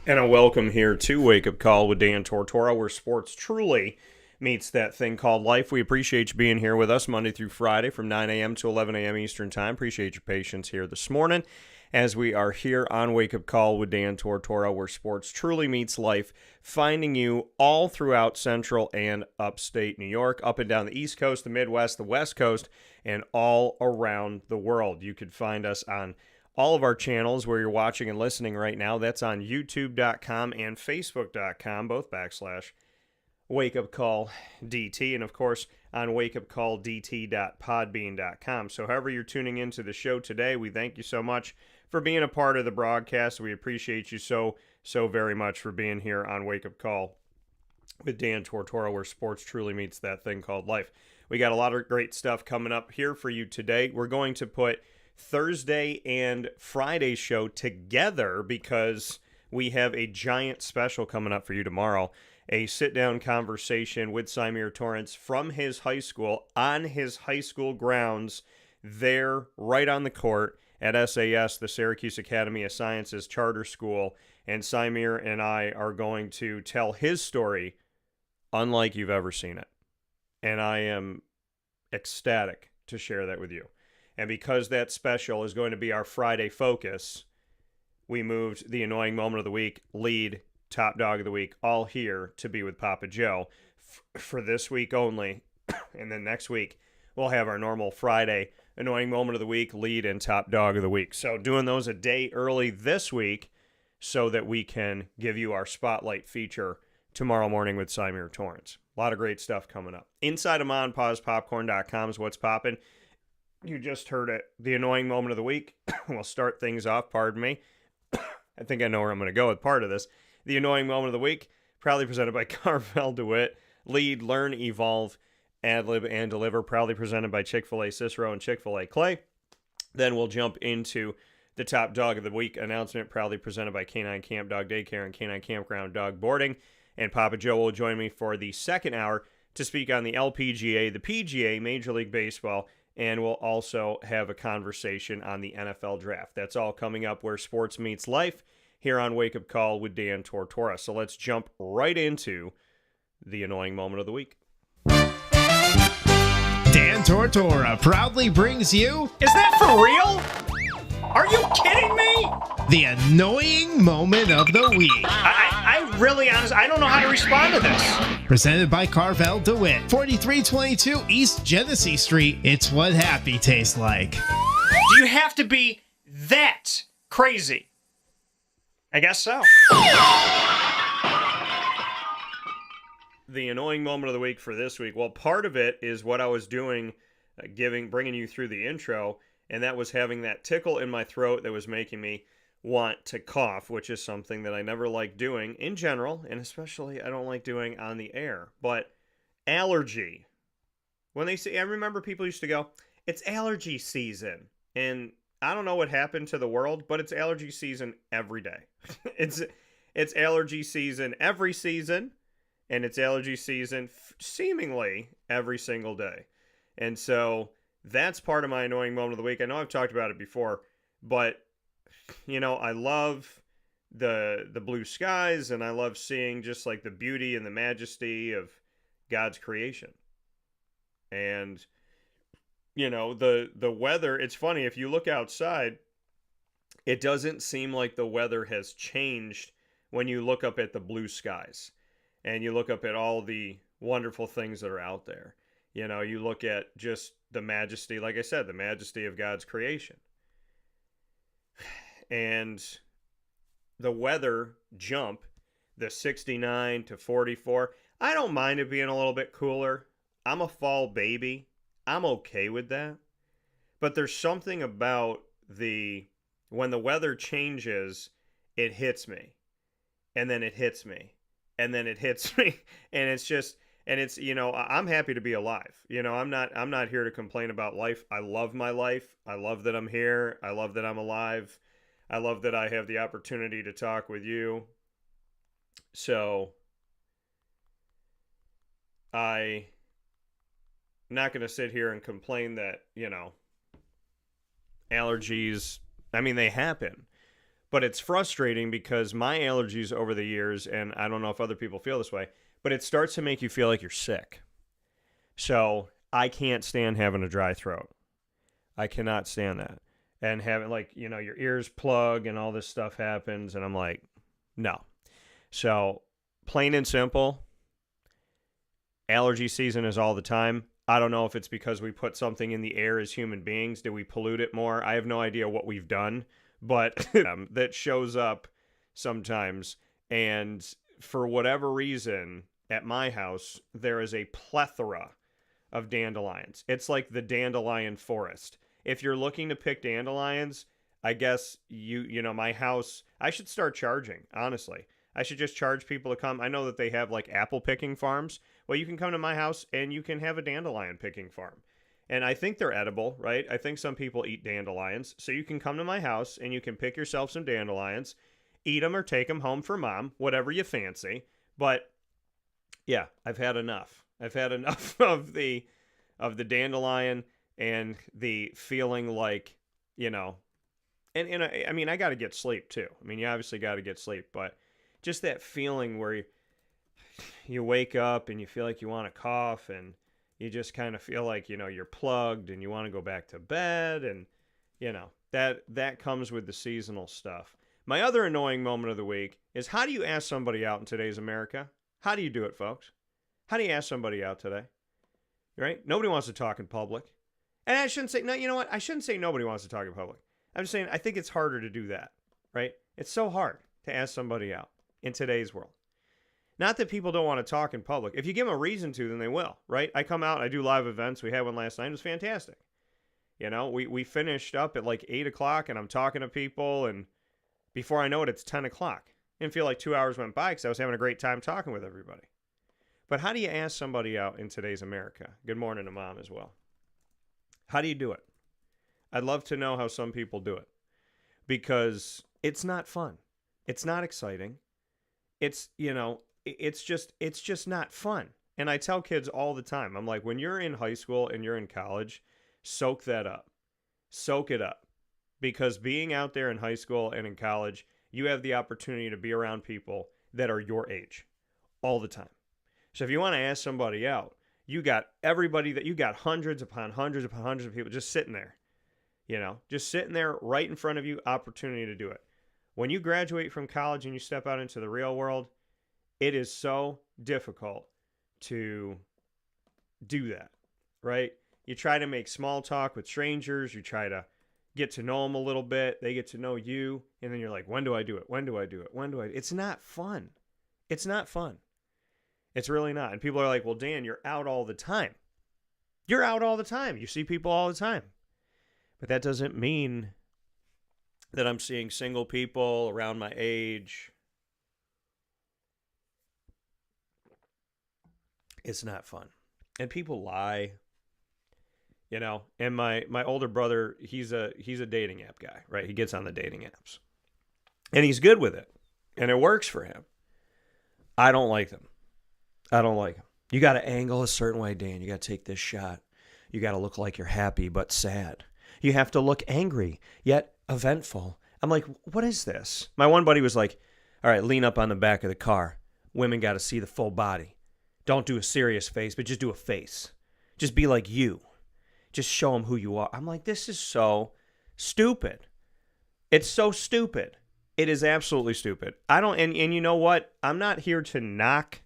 And a welcome here to Wake Up Call with Dan Tortora, where sports truly meets that thing called life. We appreciate you being here with us Monday through Friday from 9 a.m. to 11 a.m. Eastern Time. Appreciate your patience here this morning as we are here on Wake Up Call with Dan Tortora, where sports truly meets life, finding you all throughout Central and Upstate New York, up and down the East Coast, the Midwest, the West Coast, and all around the world. You could find us on all of our channels where you're watching and listening right now. That's on youtube.com and facebook.com, both /Wake Up Call DT, and of course on wakeupcalldt.podbean.com. So however you're tuning into the show today, we thank you so much for being a part of the broadcast. We appreciate you so very much for being here on Wake Up Call with Dan Tortora, where sports truly meets that thing called life. We got a lot of great stuff coming up here for you today. We're going to put Thursday and Friday show together because we have a giant special coming up for you tomorrow. A sit-down conversation with Symir Torrance from his high school on his high school grounds there right on the court at SAS, the Syracuse Academy of Sciences Charter School. And Symir and I are going to tell his story unlike you've ever seen it. And I am ecstatic to share that with you. And because that special is going to be our Friday focus, we moved the annoying moment of the week, lead, top dog of the week, all here to be with Papa Joe for this week only. And then next week, we'll have our normal Friday annoying moment of the week, lead, and top dog of the week. So doing those a day early this week so that we can give you our spotlight feature tomorrow morning with Symir Torrance. A lot of great stuff coming up. Inside of MonPausPopcorn.com is what's popping. You just heard it. The annoying moment of the week. We'll start things off. Pardon me. I think I know where I'm going to go with part of this. The annoying moment of the week, proudly presented by Carvel DeWitt. Lead, learn, evolve, ad-lib, and deliver. Proudly presented by Chick-fil-A Cicero and Chick-fil-A Clay. Then we'll jump into the top dog of the week announcement, proudly presented by Canine Camp Dog Daycare and Canine Kampground Dog Boarding. And Papa Joe will join me for the second hour to speak on the LPGA, the PGA, Major League Baseball, and we'll also have a conversation on the NFL draft. That's all coming up where sports meets life here on Wake Up Call with Dan Tortora. So let's jump right into the annoying moment of the week. Dan Tortora proudly brings you... Is that for real? Are you kidding me? The annoying moment of the week. I really, honestly, I don't know how to respond to this. Presented by Carvel DeWitt, 4322 East Genesee Street. It's what happy tastes like. Do you have to be that crazy? I guess so. The annoying moment of the week for this week. Well, part of it is what I was doing, bringing you through the intro, and that was having that tickle in my throat that was making me want to cough, which is something that I never like doing in general, and especially I don't like doing on the air. But allergy. When they say, I remember people used to go, it's allergy season. And I don't know what happened to the world, but it's allergy season every day. It's allergy season every season, and it's allergy season seemingly every single day. And so that's part of my annoying moment of the week. I know I've talked about it before, but you know, I love the blue skies, and I love seeing just like the beauty and the majesty of God's creation. And you know, the weather, it's funny, if you look outside, it doesn't seem like the weather has changed when you look up at the blue skies and you look up at all the wonderful things that are out there. You know, you look at just the majesty, like I said, the majesty of God's creation. And the weather jump, the 69 to 44, I don't mind it being a little bit cooler. I'm a fall baby. I'm okay with that. But there's something about when the weather changes, it hits me. And then it hits me. And then it hits me. And it's just, and it's, you know, I'm happy to be alive. You know, I'm not here to complain about life. I love my life. I love that I'm here. I love that I'm alive. I love that I have the opportunity to talk with you. So I'm not going to sit here and complain that, you know, allergies, I mean, they happen. But it's frustrating because my allergies over the years, and I don't know if other people feel this way, but it starts to make you feel like you're sick. So I can't stand having a dry throat. I cannot stand that. And having, like, you know, your ears plug and all this stuff happens, and I'm like, no. So plain and simple, allergy season is all the time. I don't know if it's because we put something in the air as human beings. Do we pollute it more? I have no idea what we've done, but that shows up sometimes. And for whatever reason, at my house, there is a plethora of dandelions. It's like the dandelion forest. If you're looking to pick dandelions, I guess you know, my house, I should start charging, honestly. I should just charge people to come. I know that they have like apple picking farms. Well, you can come to my house and you can have a dandelion picking farm. And I think they're edible, right? I think some people eat dandelions. So you can come to my house and you can pick yourself some dandelions, eat them or take them home for mom, whatever you fancy. But yeah, I've had enough. I've had enough of the dandelion and the feeling like, you know, and I mean, I got to get sleep too. I mean, you obviously got to get sleep, but just that feeling where you wake up and you feel like you want to cough and you just kind of feel like, you know, you're plugged and you want to go back to bed, and, you know, that comes with the seasonal stuff. My other annoying moment of the week is, how do you ask somebody out in today's America? How do you do it, folks? How do you ask somebody out today? Right? Nobody wants to talk in public. And I shouldn't say, no, you know what? I shouldn't say nobody wants to talk in public. I'm just saying, I think it's harder to do that, right? It's so hard to ask somebody out in today's world. Not that people don't want to talk in public. If you give them a reason to, then they will, right? I come out, I do live events. We had one last night. It was fantastic. You know, we finished up at like 8 o'clock, and I'm talking to people, and before I know it, it's 10 o'clock. It didn't feel like 2 hours went by because I was having a great time talking with everybody. But how do you ask somebody out in today's America? Good morning to Mom as well. How do you do it? I'd love to know how some people do it, because it's not fun. It's not exciting. It's, you know, it's just not fun. And I tell kids all the time, I'm like, when you're in high school and you're in college, soak that up. Soak it up. Because being out there in high school and in college, you have the opportunity to be around people that are your age all the time. So if you want to ask somebody out, you got hundreds upon hundreds upon hundreds of people just sitting there, you know, just sitting there right in front of you, opportunity to do it. When you graduate from college and you step out into the real world, it is so difficult to do that, right? You try to make small talk with strangers. You try to get to know them a little bit. They get to know you. And then you're like, when do I do it? When do I do it? When do I? It's not fun. It's not fun. It's really not. And people are like, well, Dan, you're out all the time. You're out all the time. You see people all the time. But that doesn't mean that I'm seeing single people around my age. It's not fun. And people lie. You know, and my older brother, he's a dating app guy, right? He gets on the dating apps. And he's good with it. And it works for him. I don't like them. I don't like them. You got to angle a certain way, Dan. You got to take this shot. You got to look like you're happy but sad. You have to look angry yet eventful. I'm like, what is this? My one buddy was like, all right, lean up on the back of the car. Women got to see the full body. Don't do a serious face, but just do a face. Just be like you. Just show them who you are. I'm like, this is so stupid. It's so stupid. It is absolutely stupid. And you know what? I'm not here to knock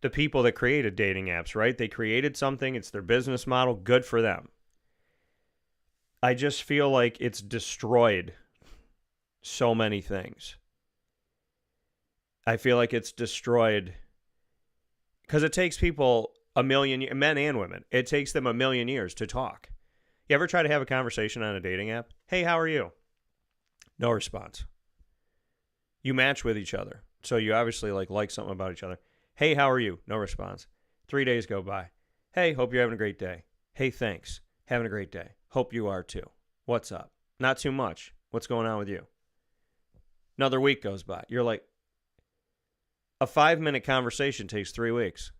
the people that created dating apps, right? They created something. It's their business model. Good for them. I just feel like it's destroyed so many things. I feel like it's destroyed because it takes people a million, men and women, it takes them a million years to talk. You ever try to have a conversation on a dating app? Hey, how are you? No response. You match with each other. So you obviously like something about each other. Hey, how are you? No response. 3 days go by. Hey, hope you're having a great day. Hey, thanks. Having a great day. Hope you are too. What's up? Not too much. What's going on with you? Another week goes by. You're like, a 5-minute conversation takes 3 weeks.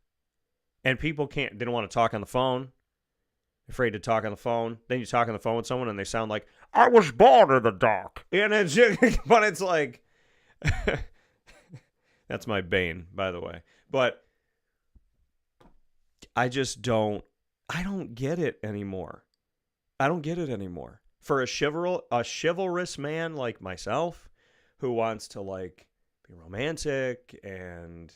And people didn't want to talk on the phone. afraid to talk on the phone. Then you talk on the phone with someone and they sound like, I was born in the dark. And it's just, but it's like, that's my bane, by the way. But I don't get it anymore. I don't get it anymore. For a chivalrous man like myself who wants to like be romantic and,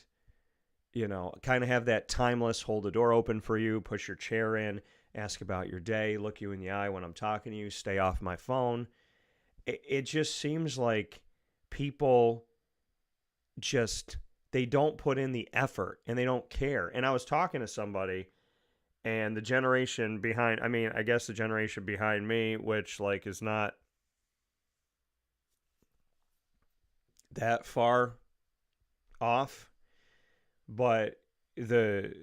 you know, kind of have that timeless hold the door open for you, push your chair in, ask about your day, look you in the eye when I'm talking to you, stay off my phone. It just seems like people they don't put in the effort and they don't care. And I was talking to somebody, and the generation behind, I guess the generation behind me, which like is not that far off, but the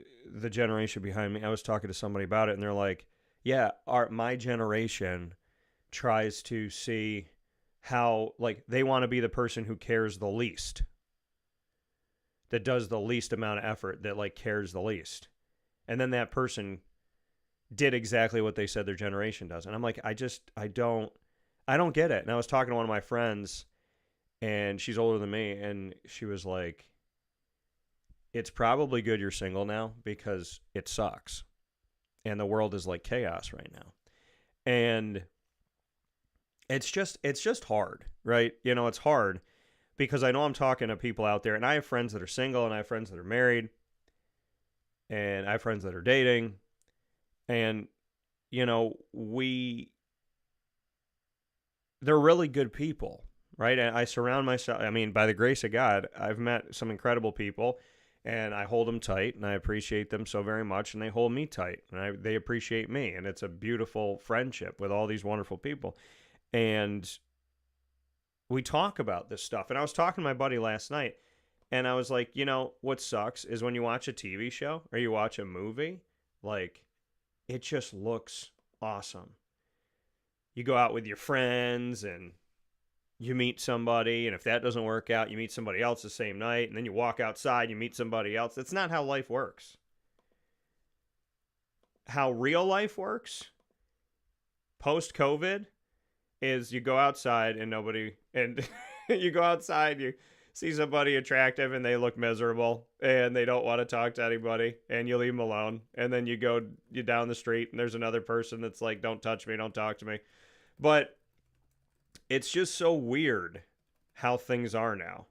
generation behind me, I was talking to somebody about it, and they're like, yeah, my generation tries to see how, like, they want to be the person who cares the least, that does the least amount of effort, that like cares the least. And then that person did exactly what they said their generation does. And I'm like, I don't get it. And I was talking to one of my friends, and she's older than me, and she was like, it's probably good you're single now because it sucks. And the world is like chaos right now. And it's just hard, right? You know, it's hard because I know I'm talking to people out there, and I have friends that are single, and I have friends that are married, and I have friends that are dating. And, you know, they're really good people, right? And I surround myself, by the grace of God, I've met some incredible people, and I hold them tight, and I appreciate them so very much, and they hold me tight, and they appreciate me, and it's a beautiful friendship with all these wonderful people. And we talk about this stuff, and I was talking to my buddy last night, and I was like, you know, what sucks is when you watch a TV show or you watch a movie, like, it just looks awesome. You go out with your friends, and you meet somebody, and if that doesn't work out, you meet somebody else the same night, and then you walk outside, you meet somebody else. That's not how life works. How real life works, post-COVID, is you go outside and you go outside, you see somebody attractive and they look miserable and they don't want to talk to anybody, and you leave them alone. And then you down the street and there's another person that's like, don't touch me, don't talk to me. But it's just so weird how things are now.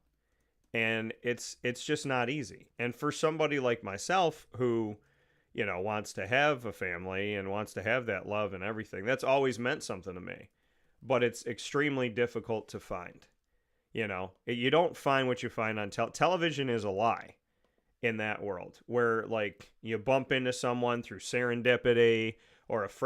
And it's just not easy. And for somebody like myself who, you know, wants to have a family and wants to have that love and everything, that's always meant something to me. But it's extremely difficult to find. You know, you don't find what you find on television. Is a lie in that world where, like, you bump into someone through serendipity or a friend